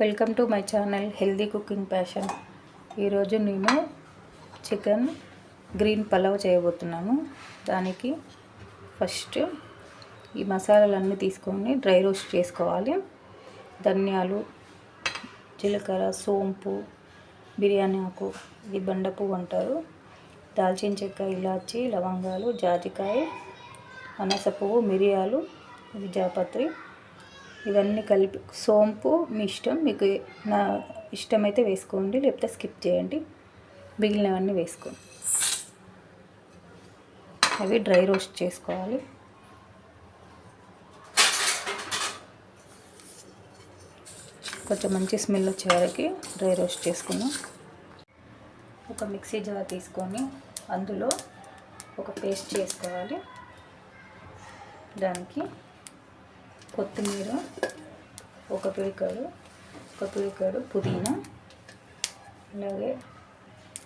Welcome to my channel healthy cooking passion. ఈరోజు నేను chicken green pulao చేయబోతున్నాను. దానికి ఫస్ట్ ఈ మసాలాలన్నీ తీసుకొని డ్రై రోస్ట్ చేసుకోవాలి. ధనియాలు, జీలకర్ర, సోంపు, బిర్యానీ ఆకు, ఇది బండ పువ్వు అంటారు, దాల్చిన చెక్క, ఇలాచి, లవంగాలు, జాజికాయ, అనాస పువ్వు, మిరియాలు, ఇది జాపత్రి, ఇవన్నీ కలిపి, సోంపు మీ ఇష్టం, మీకు నా ఇష్టమైతే వేసుకోండి, లేకపోతే స్కిప్ చేయండి. మిగిలినవన్నీ వేసుకోండి. అవి డ్రై రోస్ట్ చేసుకోవాలి. కొంచెం మంచి స్మెల్ వచ్చే వరకు డ్రై రోస్ట్ చేసుకుందాం. ఒక మిక్సీ జార్ తీసుకొని అందులో ఒక పేస్ట్ చేసుకోవాలి. దానికి కొత్తిమీర, ఒక పిడికాడు పుదీనా, అలాగే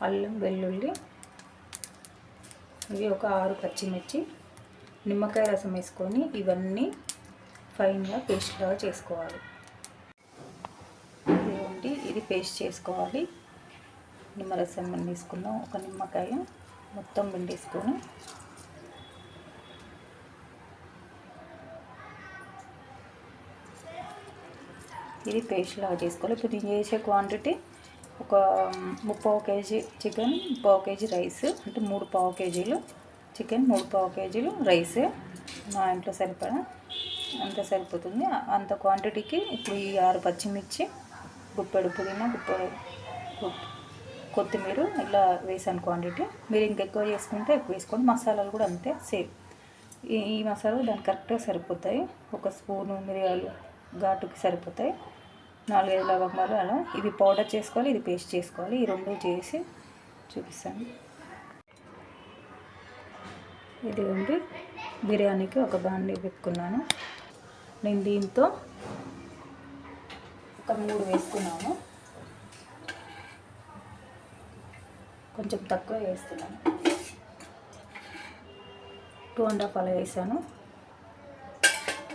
అల్లం వెల్లుల్లి, ఇవి ఒక 6 పచ్చిమిర్చి, నిమ్మకాయ రసం వేసుకొని ఇవన్నీ ఫైన్గా పేస్ట్ లాగా చేసుకోవాలి. ఇది పేస్ట్ చేసుకోవాలి. నిమ్మరసం తీసుకుందాం. ఒక నిమ్మకాయ మొత్తం పిండేసుకొని ఇది పేస్ట్ లాగా చేసుకోవాలి. ఇప్పుడు నేను చేసే క్వాంటిటీ ఒక 3/4 కేజీ చికెన్, 1/4 కేజీ రైస్, అంటే 3/4 కేజీలు చికెన్, 3/4 కేజీలు రైస్. మా ఇంట్లో సరిపడా అంత సరిపోతుంది. అంత క్వాంటిటీకి ఇప్పుడు ఈ 6 పచ్చిమిర్చి, గుప్పెడు పుదీనా, గుప్పెడు కొత్తిమీర ఇలా వేసాను క్వాంటిటీ. మీరు ఇంకెక్కువ చేసుకుంటే ఎక్కువ వేసుకోండి. మసాలాలు కూడా అంతే సేమ్. ఈ మసాలాలు దానికి కరెక్ట్గా సరిపోతాయి. ఒక స్పూను మిరియాలు ఘాటుకి సరిపోతాయి. 4-5 లవంగాలు అలా. ఇది పౌడర్ చేసుకోవాలి, ఇది పేస్ట్ చేసుకోవాలి. ఈ రెండు చేసి చూపిస్తాను. ఇదిగోండి, బిర్యానీకి ఒక బాండీ పెట్టుకున్నాను. నేను దీంతో ఒక 3 వేస్తున్నాను. కొంచెం తక్కువ వేస్తున్నాను. 2.5 అలా వేసాను.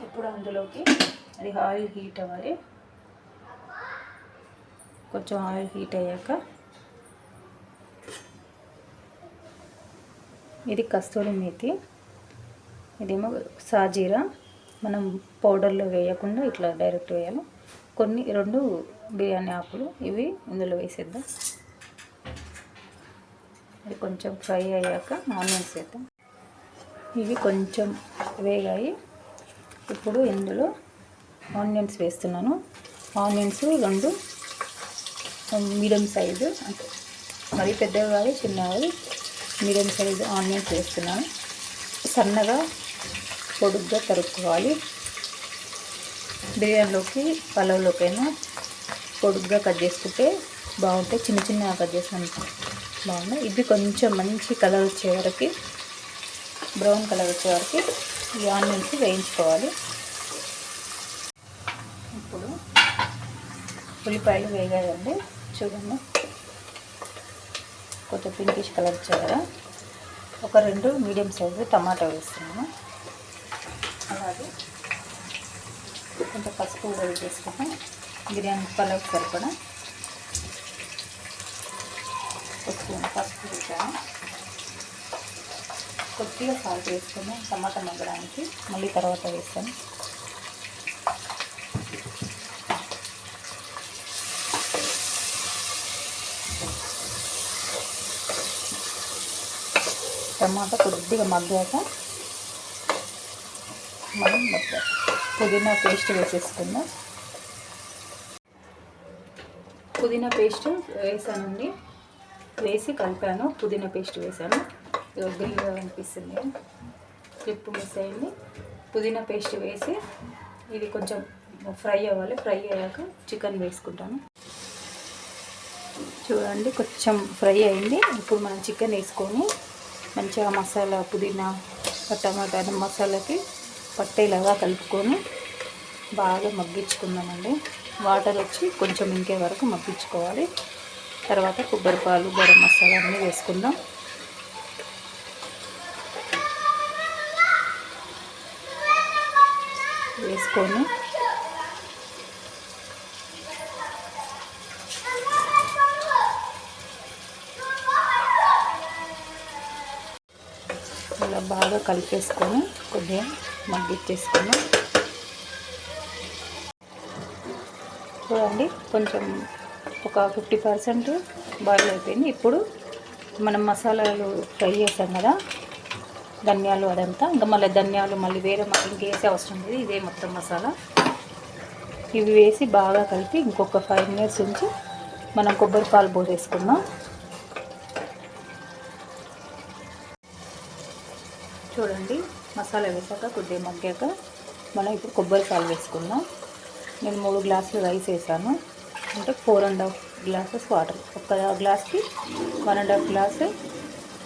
ఇప్పుడు అందులోకి అది ఆయిల్ హీట్ అవ్వాలి. కొంచెం ఆయిల్ హీట్ అయ్యాక ఇది కస్తూరి మేతి, ఇదేమో సాజీరా. మనం పౌడర్లో వేయకుండా ఇట్లా డైరెక్ట్ వేయాలి. 2 బిర్యానీ ఆకులు, ఇవి ఇందులో వేసేద్దాం. ఇది కొంచెం ఫ్రై అయ్యాక ఆనియన్స్ వేద్దాం. ఇవి కొంచెం వేగాయి. ఇప్పుడు ఇందులో ఆనియన్స్ వేస్తున్నాను. ఆనియన్స్ 2 మీడియం సైజు, అంటే మరీ పెద్దగా కాదు, చిన్నగా మీడియం సైజు ఆనియన్స్ వేస్తున్నాను. సన్నగా పొడుగ్గా తరుక్కోవాలి. బిర్యానీలోకి, పలావ్లోకైనా పొడుగ్గా కట్ చేసుకుంటే బాగుంటాయి. చిన్న చిన్నగా కట్ చేసాను బాగున్నాయి. ఇది కొంచెం మంచి కలర్ వచ్చే వరకు, బ్రౌన్ కలర్ వచ్చే వరకు ఈ ఆనియన్స్ వేయించుకోవాలి. ఇప్పుడు ఉల్లిపాయలు వేగాయండి, చూడండి. కొంచెం పింకిష్ కలర్ వచ్చాయి కదా. ఒక 2 మీడియం సైజు టమాటా వేస్తున్నాను. అలాగే కొంచెం పసుపు కూడా వేసుకుంటాం. బిర్యానీ పలావ్ సరిపడా పసుపు వేసాను. కొద్దిగా సాల్ట్ వేసుకుని టమాటా మగ్గడానికి మళ్ళీ తర్వాత వేస్తాను. టమాటా కొద్దిగా మగ్గాక మనం పుదీనా పేస్ట్ వేసేసుకుందాం. పుదీనా పేస్ట్ వేసానండి, వేసి కలిపాను. పుదీనా పేస్ట్ వేసాను. గ్రీన్గా కనిపిస్తుంది, క్లిప్ మిస్ అయింది. పుదీనా పేస్ట్ వేసి ఇది కొంచెం ఫ్రై అవ్వాలి. ఫ్రై అయ్యాక చికెన్ వేసుకుంటాను. చూడండి, కొంచెం ఫ్రై అయింది. ఇప్పుడు మనం చికెన్ వేసుకొని మంచిగా మసాలా, పుదీనా, టమాటా మసాలాకి పట్టేలాగా కలుపుకొని బాగా మగ్గించుకుందామండి. వాటర్ వచ్చి కొంచెం ఇంకే వరకు మగ్గించుకోవాలి. తర్వాత కొబ్బరి పాలు, గరం మసాలా అన్నీ వేసుకుందాం. వేసుకొని బాగా కలిపేసుకొని కొద్దిగా మగ్గిచ్చేసుకున్నాం. చూడండి కొంచెం ఒక 50% బాయిల్ అయిపోయింది. ఇప్పుడు మనం మసాలాలు ఫ్రై చేసాం కదా, ధనియాలు అదంతా, ఇంకా మళ్ళీ ధనియాలు మళ్ళీ వేరే ఇంకేసే అవసరం లేదు, ఇదే మొత్తం మసాలా. ఇవి వేసి బాగా కలిపి ఇంకొక 5 minutes ఉంచి మనం కొబ్బరి పాలు పోసేసుకుందాం. చూడండి మసాలా వేసాక కొద్దిగా మగ్గాక మనం ఇప్పుడు కొబ్బరి పాలు వేసుకుందాం. నేను 3 గ్లాసులు రైస్ వేసాను, అంటే 4.5 glasses వాటర్. ఒక గ్లాస్కి 1.5 గ్లాసు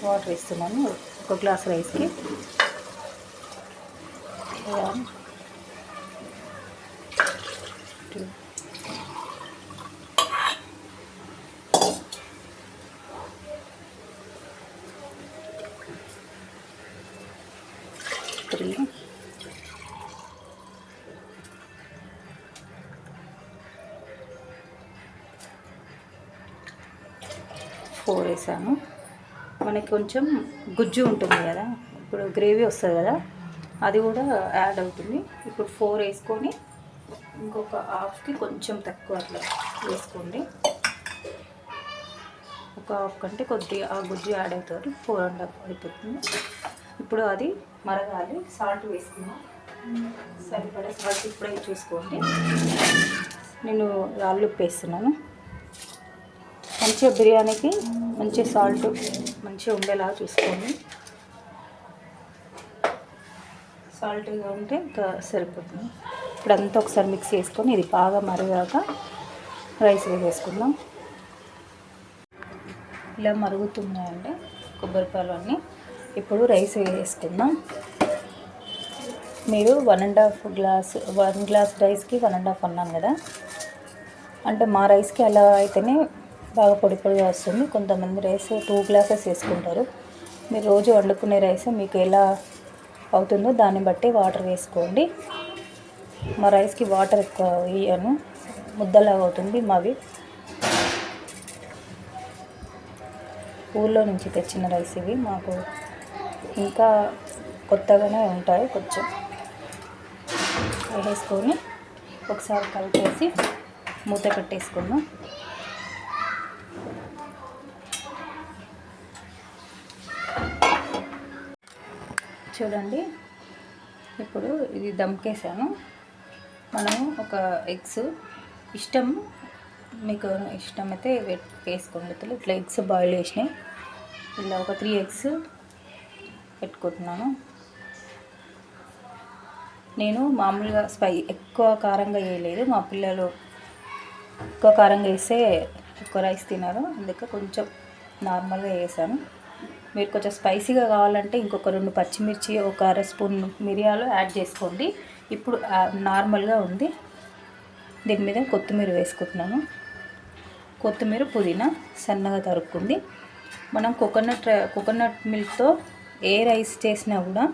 వాటర్ వేస్తున్నాను, ఒక గ్లాస్ రైస్కి. 3 4 వేసాను. మనకి కొంచెం గుజ్జు ఉంటుంది కదా, ఇప్పుడు గ్రేవీ వస్తుంది కదా, అది కూడా యాడ్ అవుతుంది. ఇప్పుడు 4 వేసుకొని ఇంకొక హాఫ్కి కొంచెం తక్కువ అట్లా వేసుకోండి. ఒక హాఫ్ కంటే కొద్దిగా ఆ గుజ్జు యాడ్ అవుతుంది, 4.5 అయిపోతుంది. ఇప్పుడు అది మరగాలి. సాల్ట్ వేసుకున్నాం, సరిపడా సాల్ట్ ఇప్పుడే చూసుకోండి. నేను రాళ్ళు ఉప్పు వేస్తున్నాను. మంచిగా బిర్యానీకి మంచి సాల్ట్ మంచిగా ఉండేలా చూసుకోండి. సాల్ట్గా ఉంటే ఇంకా సరిపోతుంది. ఇప్పుడు అంతా ఒకసారి మిక్స్ చేసుకొని ఇది బాగా మరిగాక రైస్ వేసుకుందాం. ఇలా మరుగుతున్నాయండి కొబ్బరిపాలు అన్నీ. ఇప్పుడు రైస్ వేసుకుందాం. మీరు 1 గ్లాస్ రైస్కి 1.5 అన్నాను కదా, అంటే మా రైస్కి అలా అయితేనే బాగా పొడి పొడిగా వస్తుంది. కొంతమంది రైస్ 2 గ్లాసెస్ వేసుకుంటారు. మీరు రోజు వండుకునే రైస్ మీకు ఎలా అవుతుందో దాన్ని బట్టి వాటర్ వేసుకోండి. మా రైస్కి వాటర్ ఎక్కువ వేయను, ముద్దలాగా అవుతుంది మావి. ఊళ్ళో నుంచి తెచ్చిన రైస్ ఇవి, మాకు ఇంకా కొత్తగానే ఉంటాయి. కొంచెం వేసుకొని ఒకసారి కలిపేసి మూత పెట్టేసుకుందాం. చూడండి ఇప్పుడు ఇది దమ్కేసాను. మనము ఒక ఎగ్స్ మీకు ఇష్టమైతే వేసుకోండి. ఇట్లా ఎగ్స్ బాయిల్ చేసినాయి, ఇలా ఒక 3 ఎగ్స్ పెట్టుకుంటున్నాను. నేను మామూలుగా ఎక్కువ కారంగా వేయలేదు, మా పిల్లలు ఎక్కువ కారంగా వేస్తే ఎక్కువ రైస్ తినరు, అందుకే కొంచెం నార్మల్గా వేసాను. మీరు కొంచెం స్పైసీగా కావాలంటే ఇంకొక 2 పచ్చిమిర్చి, ఒక 1/2 స్పూన్ మిరియాలు యాడ్ చేసుకోండి. ఇప్పుడు నార్మల్గా ఉంది. దీని మీద కొత్తిమీర వేసుకుంటున్నాను. కొత్తిమీర, పుదీనా సన్నగా తరుక్కుంది. మనం కోకోనట్ మిల్క్తో ఏ రైస్ చేసినా కూడా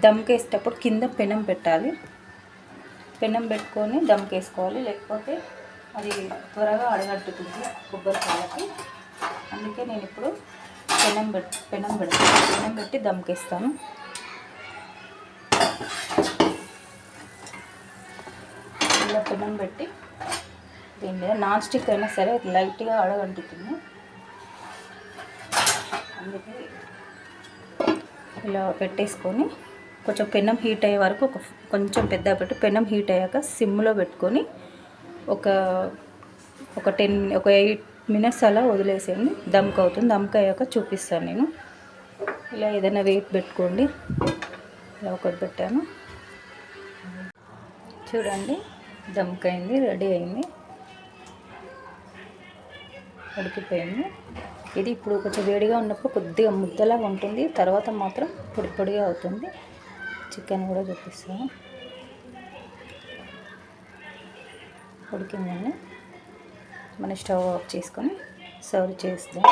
దమ్కేసేటప్పుడు కింద పెనం పెట్టాలి. పెనం పెట్టుకొని దమ్కేసుకోవాలి, లేకపోతే అది త్వరగా అడగట్టుతుంది కొబ్బరికాయలకి. అందుకే నేను ఇప్పుడు పెనం పెట్టి దమ్కేస్తాను. ఇలా పెనం పెట్టి దీని మీద నాన్ స్టిక్ అయినా సరే లైట్గా అడగంటుతుంది, అందుకే ఇలా పెట్టేసుకొని కొంచెం పెనం హీట్ అయ్యే వరకు కొంచెం పెద్దగా పెట్టి పెనం హీట్ అయ్యాక సిమ్లో పెట్టుకొని ఒక 8 minutes అలా వదిలేసేయండి. దమ్క్ అవుతుంది. దమ్క్ అయ్యాక చూపిస్తాను నేను. ఇలా ఏదైనా వెయిట్ పెట్టుకోండి. ఇలా ఒకటి పెట్టాను. చూడండి దమ్క్ అయింది, రెడీ అయింది, ఉడికిపోయింది. ఇది ఇప్పుడు కొంచెం వేడిగా ఉన్నప్పుడు కొద్దిగా ముద్దలాగా ఉంటుంది, తర్వాత మాత్రం పొడి పొడిగా అవుతుంది. చికెన్ కూడా చూపిస్తాను. ఉడికిందండి. మన స్టవ్ ఆఫ్ చేసుకొని సర్వ్ చేద్దాం.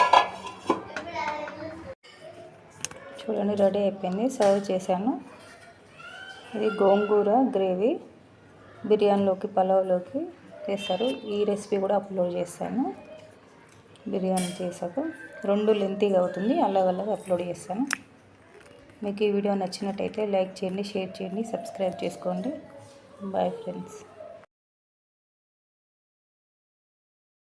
చూడండి రెడీ అయిపోయింది, సర్వ్ చేశాను. ఇది గోంగూర గ్రేవీ బిర్యానీలోకి, పలావ్లోకి చేస్తారు. ఈ రెసిపీ కూడా అప్లోడ్ చేస్తాను. బిర్యానీ చేశాక 2 లెంతీగా అవుతుంది, అలాగ అప్లోడ్ చేస్తాను. మీకు ఈ వీడియో నచ్చినట్టయితే లైక్ చేయండి, షేర్ చేయండి, సబ్స్క్రైబ్ చేసుకోండి. Bye friends.